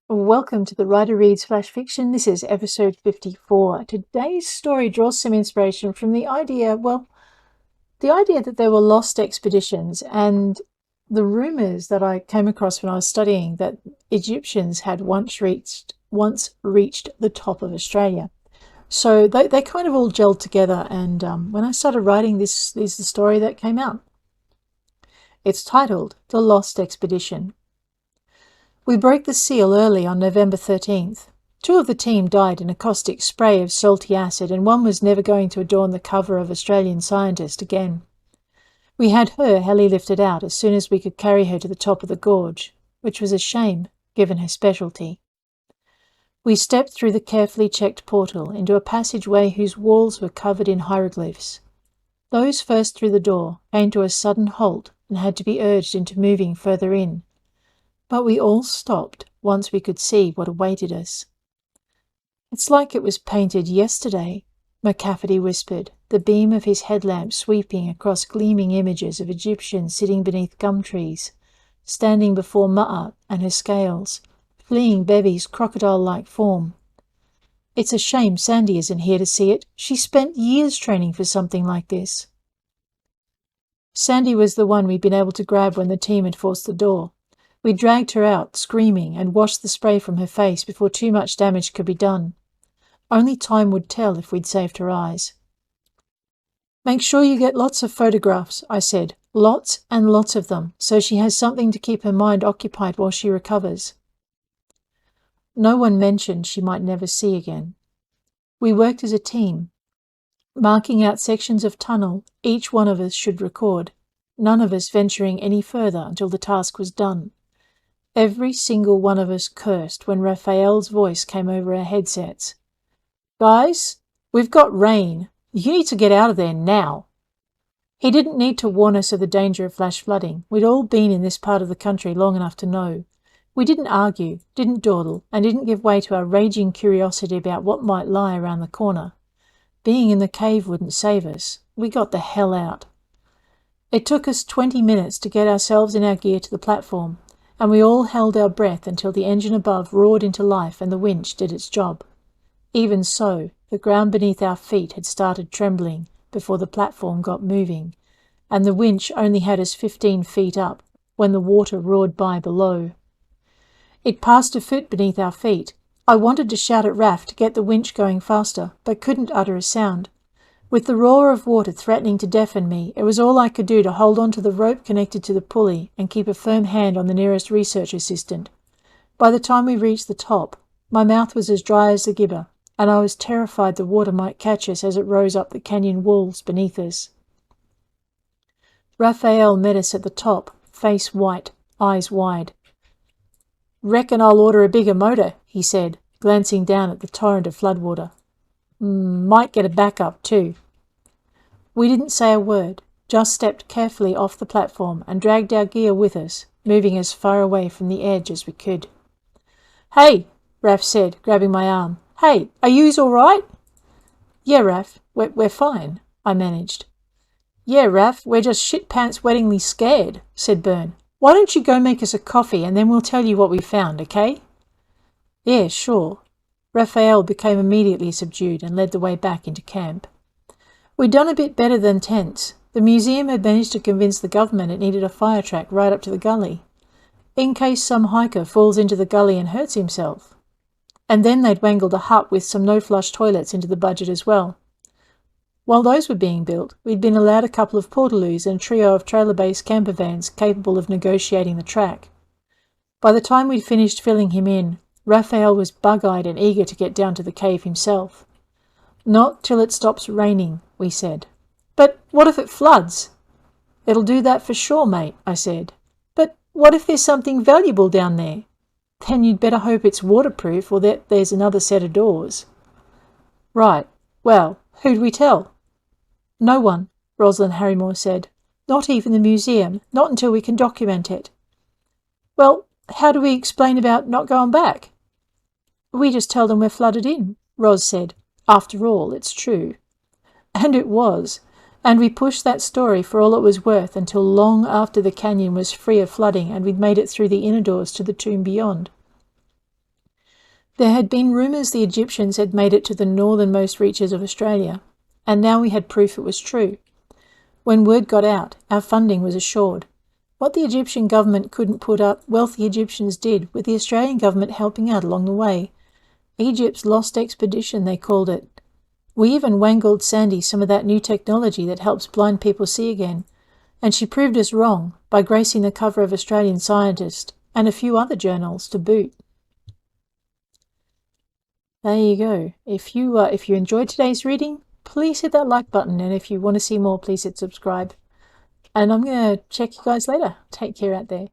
Welcome to the Writer Reads Flash Fiction. This is episode 54. Today's story draws some inspiration from the idea that there were lost expeditions and the rumors that I came across when I was studying that Egyptians had once reached the top of Australia. So they kind of all gelled together, and when I started writing this is the story that came out. It's titled The Lost Expedition. We broke the seal early on November 13th. 2 of the team died in a caustic spray of salty acid, and one was never going to adorn the cover of Australian Scientist again. We had her heli-lifted out as soon as we could carry her to the top of the gorge, which was a shame, given her specialty. We stepped through the carefully checked portal into a passageway whose walls were covered in hieroglyphs. Those first through the door came to a sudden halt and had to be urged into moving further in. But we all stopped once we could see what awaited us. "It's like it was painted yesterday," McCafferty whispered, the beam of his headlamp sweeping across gleaming images of Egyptians sitting beneath gum trees, standing before Ma'at and her scales, fleeing Bevy's crocodile-like form. "It's a shame Sandy isn't here to see it. She spent years training for something like this." Sandy was the one we'd been able to grab when the team had forced the door. We dragged her out, screaming, and washed the spray from her face before too much damage could be done. Only time would tell if we'd saved her eyes. "Make sure you get lots of photographs," I said. "Lots and lots of them, so she has something to keep her mind occupied while she recovers." No one mentioned she might never see again. We worked as a team, marking out sections of tunnel each one of us should record, none of us venturing any further until the task was done. Every single one of us cursed when Raphael's voice came over our headsets. "Guys, we've got rain. You need to get out of there now." He didn't need to warn us of the danger of flash flooding. We'd all been in this part of the country long enough to know. We didn't argue, didn't dawdle, and didn't give way to our raging curiosity about what might lie around the corner. Being in the cave wouldn't save us. We got the hell out. It took us 20 minutes to get ourselves in our gear to the platform, and we all held our breath until the engine above roared into life and the winch did its job. Even so, the ground beneath our feet had started trembling before the platform got moving, and the winch only had us 15 feet up when the water roared by below. It passed a foot beneath our feet. I wanted to shout at Raph to get the winch going faster, but couldn't utter a sound. With the roar of water threatening to deafen me, it was all I could do to hold on to the rope connected to the pulley and keep a firm hand on the nearest research assistant. By the time we reached the top, my mouth was as dry as a gibber, and I was terrified the water might catch us as it rose up the canyon walls beneath us. Raphael met us at the top, face white, eyes wide. "Reckon I'll order a bigger motor," he said, glancing down at the torrent of floodwater. "Might get a backup too." We didn't say a word, just stepped carefully off the platform and dragged our gear with us, moving as far away from the edge as we could. "Hey," Raph said, grabbing my arm. "Hey, are yous all right?" "Yeah, Raph, we're fine," I managed. "Yeah, Raph, we're just shit-pants weddingly scared," said Byrne. "Why don't you go make us a coffee and then we'll tell you what we found, okay?" "Yeah, sure." Raphael became immediately subdued and led the way back into camp. We'd done a bit better than tents. The museum had managed to convince the government it needed a fire track right up to the gully, in case some hiker falls into the gully and hurts himself. And then they'd wangled a hut with some no-flush toilets into the budget as well. While those were being built, we'd been allowed a couple of portaloos and a trio of trailer-based camper vans capable of negotiating the track. By the time we'd finished filling him in, Raphael was bug-eyed and eager to get down to the cave himself. "Not till it stops raining," we said. "But what if it floods?" "It'll do that for sure, mate," I said. "But what if there's something valuable down there?" "Then you'd better hope it's waterproof or that there's another set of doors." "Right. Well, who'd we tell?" "No one," Rosalind Harrymore said. "Not even the museum. Not until we can document it." "Well, how do we explain about not going back?" "We just tell them we're flooded in," Ros said. "After all, it's true." And it was, and we pushed that story for all it was worth until long after the canyon was free of flooding and we'd made it through the inner doors to the tomb beyond. There had been rumours the Egyptians had made it to the northernmost reaches of Australia, and now we had proof it was true. When word got out, our funding was assured. What the Egyptian government couldn't put up, wealthy Egyptians did, with the Australian government helping out along the way. Egypt's lost expedition, they called it. We even wangled Sandy some of that new technology that helps blind people see again, and she proved us wrong by gracing the cover of Australian Scientist and a few other journals to boot. There you go. If you enjoyed today's reading, please hit that like button, and if you want to see more, please hit subscribe. And I'm going to check you guys later. Take care out there.